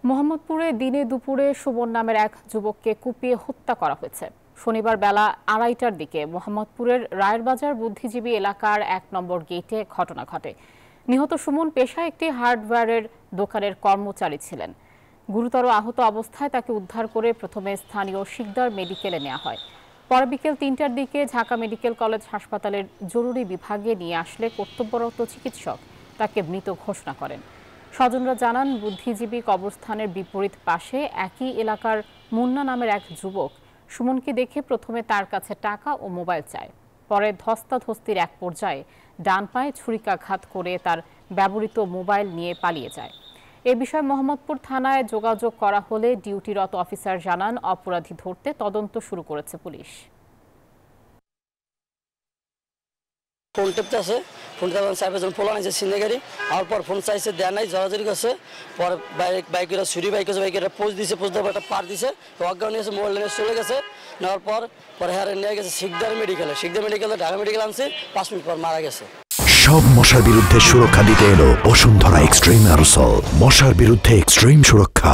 মোহাম্মদপুরে দিনে দুপুরে সুমন নামের এক যুবককে কুপিয়ে হত্যা করা হয়েছে। শনিবার বেলা 2:30টার দিকে মোহাম্মদপুরের রায়েরবাজার বুদ্ধিজীবী এলাকার 1 নম্বর গেটে ঘটনা ঘটে। নিহত সুমন পেশায় একটি হার্ডওয়্যারের দোকানের কর্মচারী ছিলেন। গুরুতর আহত অবস্থায় তাকে উদ্ধার করে প্রথমে স্থানীয় শিকদার মেডিকেলে নেওয়া হয়। পরে বিকেল 3টার দিকে ঢাকা মেডিকেল কলেজ হাসপাতালের জরুরি বিভাগে নিয়ে আসলে কর্তব্যরত চিকিৎসক তাকে মৃত ঘোষণা করেন। স্বজনরা জানান, বুদ্ধিজীবী কবরস্থানের বিপরীত পাশে একই এলাকার মুন্না নামের এক যুবক সুমনকে দেখে প্রথমে তার কাছে টাকা ও মোবাইল চায়। পরে ধস্তাধস্তির এক পর্যায়ে ডান পায়ে ছুরিকাঘাত করে তার ব্যবহৃত মোবাইল নিয়ে পালিয়ে যায়। এ বিষয়ে মোহাম্মদপুর থানায় যোগাযোগ করা হলে ডিউটিরত অফিসার জানান, অপরাধী ধরতে তদন্ত শুরু করেছে পুলিশ। ফোন টেপতে আছে, ফোন চালান সাহেবের জন্য পোলা নিয়েছে সিনে গাড়ি, আর পর ফোন চাইছে দেয় নাই, জড়াজড়ি করছে। পরে বাইকের ছুরি বাইকের পোজ দিয়েছে, পোজ দেওয়ার একটা পার দিছে, অজ্ঞান নিয়েছে, মোবাইল নিয়ে চলে গেছে। নেওয়ার পরে হ্যাঁ নিয়ে গেছে শিকদার মেডিকেলে ঢাকা মেডিকেল আনছে, 5 মিনিট পর মারা গেছে। সব মশার বিরুদ্ধে সুরক্ষা দিতে এলো বসুন্ধরা এক্সট্রিম অ্যারোসল। মশার বিরুদ্ধে এক্সট্রিম সুরক্ষা।